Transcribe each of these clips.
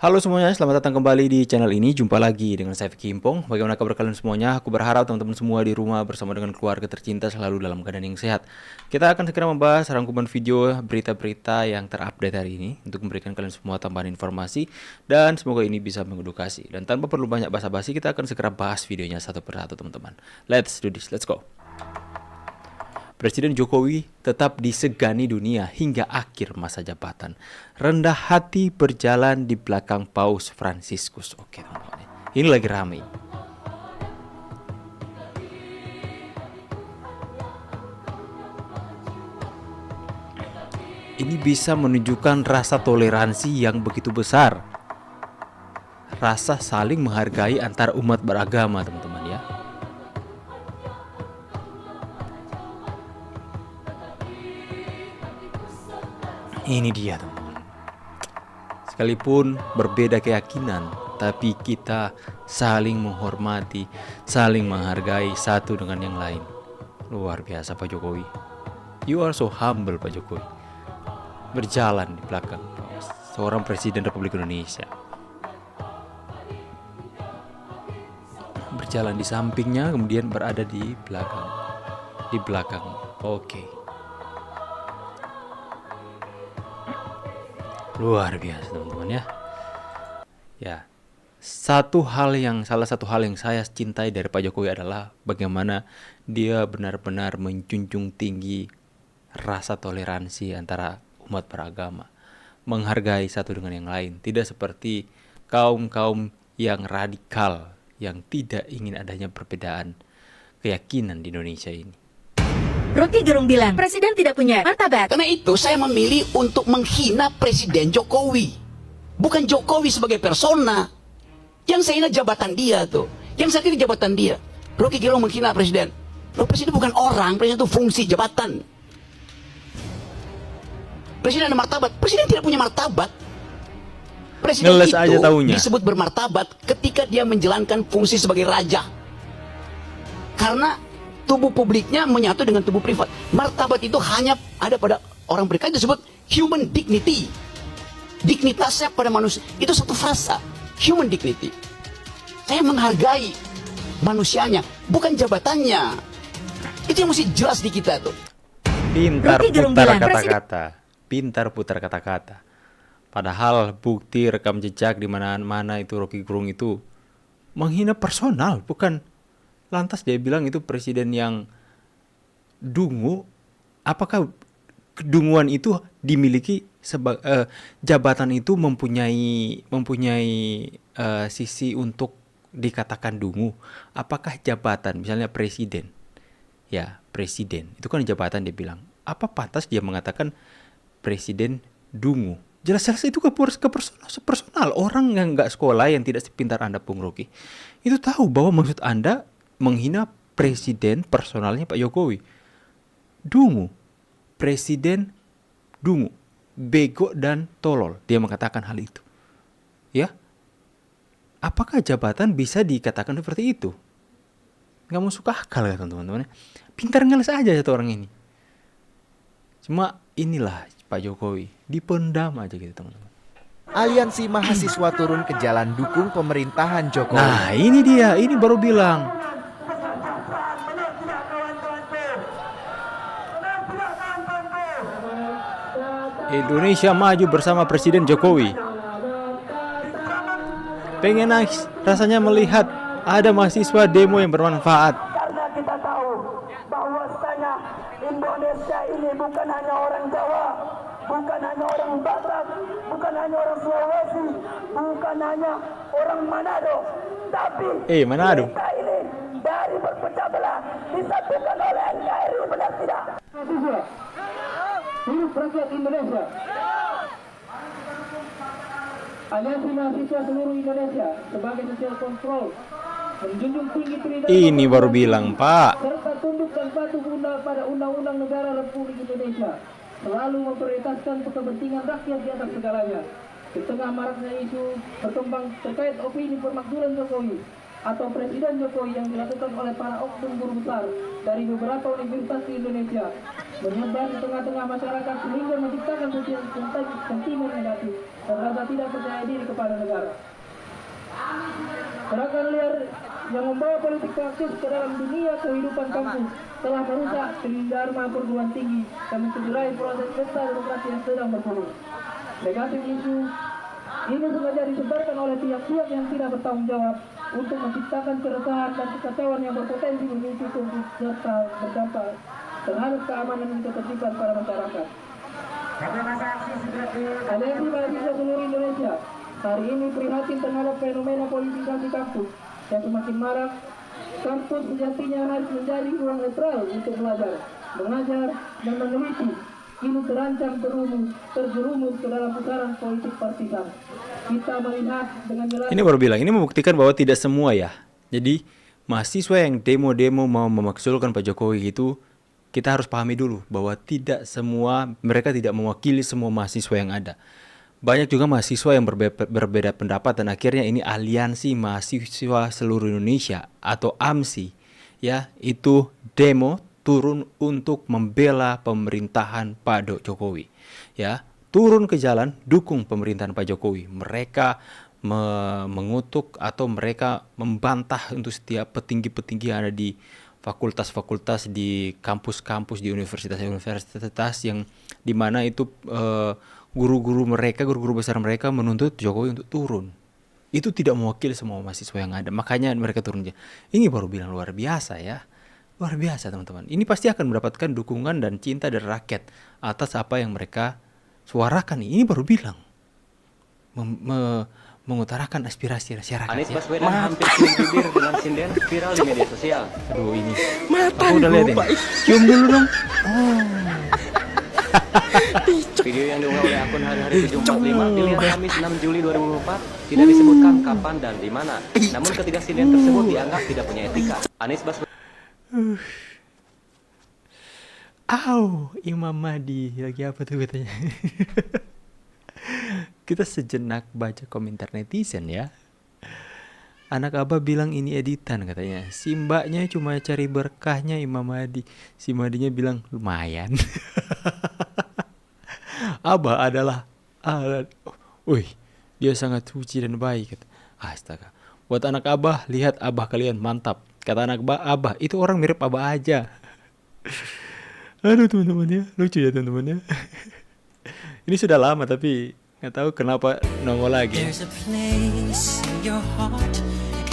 Halo semuanya, selamat datang kembali di channel ini. Jumpa lagi dengan saya Vicky Impong. Bagaimana kabar kalian semuanya? Aku berharap teman-teman semua di rumah bersama dengan keluarga tercinta selalu dalam keadaan yang sehat. Kita akan segera membahas rangkuman video berita-berita yang terupdate hari ini untuk memberikan kalian semua tambahan informasi dan semoga ini bisa mengedukasi. Dan tanpa perlu banyak basa-basi, kita akan segera bahas videonya satu persatu teman-teman. Let's do this, let's go. Presiden Jokowi tetap disegani dunia hingga akhir masa jabatan. Rendah hati berjalan di belakang Paus Fransiskus. Oke teman-teman, ini lagi ramai. Ini bisa menunjukkan rasa toleransi yang begitu besar. Rasa saling menghargai antar umat beragama teman-teman ya. Ini dia teman-teman. Sekalipun berbeda keyakinan, tapi kita saling menghormati, saling menghargai satu dengan yang lain. Luar biasa Pak Jokowi. You are so humble Pak Jokowi. Berjalan di belakang seorang Presiden Republik Indonesia. Berjalan di sampingnya, kemudian berada di belakang. Di belakang. Oke. Luar biasa teman-teman ya. Ya, salah satu hal yang saya cintai dari Pak Jokowi adalah bagaimana dia benar-benar menjunjung tinggi rasa toleransi antara umat beragama, menghargai satu dengan yang lain, tidak seperti kaum-kaum yang radikal yang tidak ingin adanya perbedaan keyakinan di Indonesia ini. Rocky Gerung bilang, Presiden tidak punya martabat. Karena itu saya memilih untuk menghina Presiden Jokowi. Bukan Jokowi sebagai persona. Yang saya hina jabatan dia tuh. Yang saya kira jabatan dia. Rocky Gerung menghina Presiden. Loh, Presiden bukan orang, Presiden itu fungsi jabatan. Presiden ada martabat. Presiden tidak punya martabat. Presiden Ngeles itu aja taunya. disebut bermartabat ketika dia menjalankan fungsi sebagai raja. Karena tubuh publiknya menyatu dengan tubuh privat. Martabat itu hanya ada pada orang berikan, disebut human dignity. Dignitasnya pada manusia. Itu satu frasa. Human dignity. Saya menghargai manusianya, bukan jabatannya. Itu yang mesti jelas di kita tuh. Pintar Rocky Gerung putar bilang, kata-kata. Pintar putar kata-kata. Padahal bukti rekam jejak di mana-mana itu Rocky Gerung itu menghina personal, bukan. Lantas dia bilang itu presiden yang dungu. Apakah kedunguan itu dimiliki jabatan itu mempunyai sisi untuk dikatakan dungu? Apakah jabatan misalnya presiden? Ya, presiden. Itu kan jabatan dia bilang. Apa pantas dia mengatakan presiden dungu? Jelas-jelas itu ke personal. Orang yang nggak sekolah, yang tidak sepintar Anda Bung Rocky, itu tahu bahwa maksud Anda menghina presiden personalnya Pak Jokowi. Dungu. Presiden dungu. Bego dan tolol. Dia mengatakan hal itu. Ya. Apakah jabatan bisa dikatakan seperti itu? Nggak mau suka akal ya teman-teman. Pintar ngeles aja satu orang ini. Cuma inilah Pak Jokowi. Dipendam aja gitu teman-teman. Aliansi mahasiswa turun ke jalan dukung pemerintahan Jokowi. Nah ini dia. Ini baru bilang. Indonesia maju bersama Presiden Jokowi. Pengen nangis rasanya melihat ada mahasiswa demo yang bermanfaat. Karena kita tahu bahwasanya Indonesia ini bukan hanya orang Jawa, bukan hanya orang Batak, bukan hanya orang Sulawesi, bukan hanya orang Manado, tapi Manado. kita ini dari berpecah belah disatukan oleh NKRI, benar tidak? Hidup rakyat Indonesia. Aliansi mahasiswa seluruh Indonesia sebagai social control menjunjung tinggi tridharma Ini baru bilang Pak. serta tunduk dan patuh pada Undang-Undang Negara Republik Indonesia, selalu memprioritaskan kepentingan rakyat di atas segalanya. Di tengah maraknya isu berkembang terkait opini permakzulan Jokowi atau Presiden Jokowi yang dilakukan oleh para oknum guru besar dari beberapa universitas di Indonesia, menyebar di tengah-tengah masyarakat sehingga menciptakan sentimen negatif dan rasa tidak percaya diri kepada negara. Gerakan liar yang membawa politik praktis ke dalam dunia kehidupan kampus telah merusak dharma perguruan tinggi dan mencederai proses pesta demokrasi yang sedang bergulir. Negatif isu ini sengaja disebarkan oleh pihak-pihak yang tidak bertanggung jawab untuk menciptakan keresahan dan kekacauan yang berpotensi memicu konflik serta berdampak terhadap keamanan dan ketertiban pada masyarakat. Aliansi Mahasiswa seluruh Indonesia hari ini prihatin terhadap fenomena politisasi kampus yang semakin marak. Kampus sejatinya harus menjadi ruang netral untuk belajar, mengajar, dan meneliti. Ini terancam terjerumus ke dalam pusaran politik partisan. Kita melihat dengan jelas. Ini baru bilang, ini membuktikan bahwa tidak semua ya. Jadi mahasiswa yang demo-demo mau memakzulkan Pak Jokowi itu, kita harus pahami dulu bahwa tidak semua, mereka tidak mewakili semua mahasiswa yang ada. Banyak juga mahasiswa yang berbeda pendapat dan akhirnya ini Aliansi Mahasiswa Seluruh Indonesia atau AMSI ya, itu demo turun untuk membela pemerintahan Pak Jokowi. Ya, turun ke jalan dukung pemerintahan Pak Jokowi. Mereka mengutuk atau mereka membantah untuk setiap petinggi-petinggi yang ada di fakultas-fakultas, di kampus-kampus, di universitas-universitas yang dimana itu guru-guru besar mereka menuntut Jokowi untuk turun. Itu tidak mewakili semua mahasiswa yang ada. Makanya mereka turun. Ini baru bilang luar biasa ya. Luar biasa teman-teman. Ini pasti akan mendapatkan dukungan dan cinta dari rakyat atas apa yang mereka suarakan. Ini baru bilang. Mengutarakan aspirasi masyarakat. Anies Baswedan hampir cium bibir dengan sinden viral di media sosial. Aduh ini. Aku udah lihat ini. Cium dulu dong. Video yang diunggah oleh akun hari-hari 745 dilihat Kamis 6 Juli 2004 tidak disebutkan kapan dan di mana. Namun ketidaksinden tersebut dianggap tidak punya etika. Anies Baswedan. Imam Mahdi lagi apa tuh katanya? Kita sejenak baca komentar netizen ya. Anak Abah bilang ini editan katanya. Si mbaknya cuma cari berkahnya Imam Mahdi. Si Mahdinya bilang lumayan. Abah adalah dia sangat suci dan baik. Astaga. Buat anak Abah, lihat Abah kalian mantap. Kata anak Abah, itu orang mirip Abah aja. Aduh teman-teman ya, lucu ya teman-teman ya. Ini sudah lama tapi nggak tahu kenapa nongol lagi.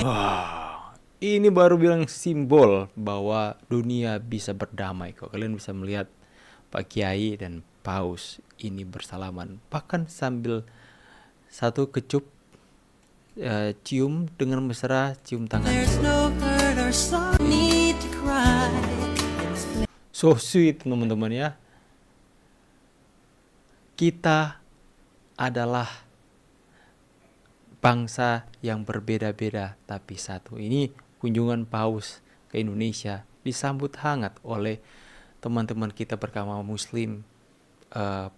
Wah, ini baru bilang simbol bahwa dunia bisa berdamai kok. Kalian bisa melihat Pak Kiai dan Paus ini bersalaman, bahkan sambil satu kecup cium dengan mesra, cium tangan. So sweet teman-teman ya. Kita adalah bangsa yang berbeda-beda tapi satu. Ini kunjungan Paus ke Indonesia disambut hangat oleh teman-teman kita beragama Muslim.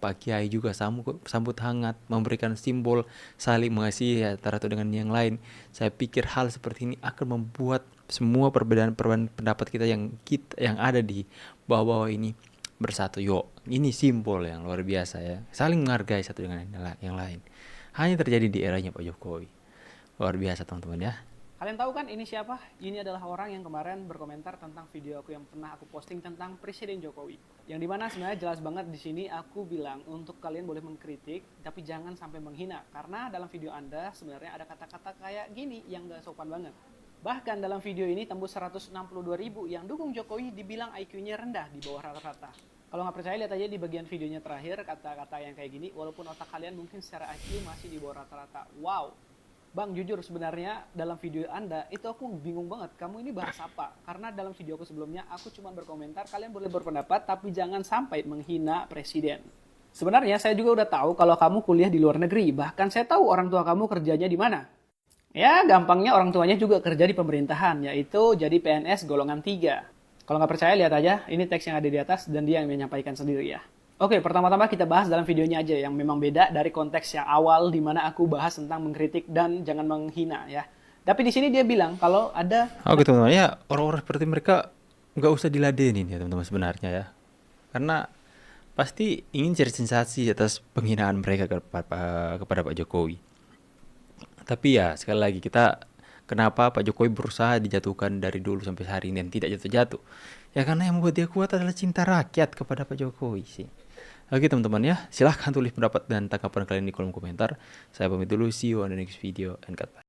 Pak Kiai juga sambut hangat, memberikan simbol saling mengasihi antara satu dengan yang lain. Saya pikir hal seperti ini akan membuat semua perbedaan pendapat kita yang ada di bawah ini bersatu. Ini simbol yang luar biasa ya, saling menghargai satu dengan yang lain. Hanya terjadi di eranya Pak Jokowi. Luar biasa teman-teman ya. Kalian tahu kan ini siapa? Ini adalah orang yang kemarin berkomentar tentang video aku yang pernah aku posting tentang Presiden Jokowi. Yang dimana sebenarnya jelas banget di sini aku bilang untuk kalian boleh mengkritik, tapi jangan sampai menghina. Karena dalam video Anda sebenarnya ada kata-kata kayak gini yang gak sopan banget. Bahkan dalam video ini tembus 162.000 yang dukung Jokowi dibilang IQ-nya rendah di bawah rata-rata. Kalau nggak percaya lihat aja di bagian videonya terakhir kata-kata yang kayak gini. Walaupun otak kalian mungkin secara IQ masih di bawah rata-rata. Wow. Bang, jujur sebenarnya dalam video Anda itu aku bingung banget. Kamu ini bahas apa? Karena dalam video aku sebelumnya aku cuma berkomentar. Kalian boleh berpendapat tapi jangan sampai menghina presiden. Sebenarnya saya juga udah tahu kalau kamu kuliah di luar negeri. Bahkan saya tahu orang tua kamu kerjanya di mana. Ya gampangnya orang tuanya juga kerja di pemerintahan. Yaitu jadi PNS golongan 3. Kalau nggak percaya lihat aja. Ini teks yang ada di atas dan dia yang menyampaikan sendiri ya. Oke, pertama-tama kita bahas dalam videonya aja yang memang beda dari konteks yang awal di mana aku bahas tentang mengkritik dan jangan menghina ya. Tapi di sini dia bilang kalau ada teman-teman ya, orang-orang seperti mereka nggak usah diladenin ya teman-teman sebenarnya ya. karena pasti ingin cari sensasi atas penghinaan mereka kepada Pak Jokowi. Tapi ya sekali lagi kenapa Pak Jokowi berusaha dijatuhkan dari dulu sampai hari ini dan tidak jatuh-jatuh? Ya karena yang membuat dia kuat adalah cinta rakyat kepada Pak Jokowi sih. Oke teman-teman ya, silahkan tulis pendapat dan tanggapan kalian di kolom komentar. Saya pamit dulu, see you on the next video and goodbye.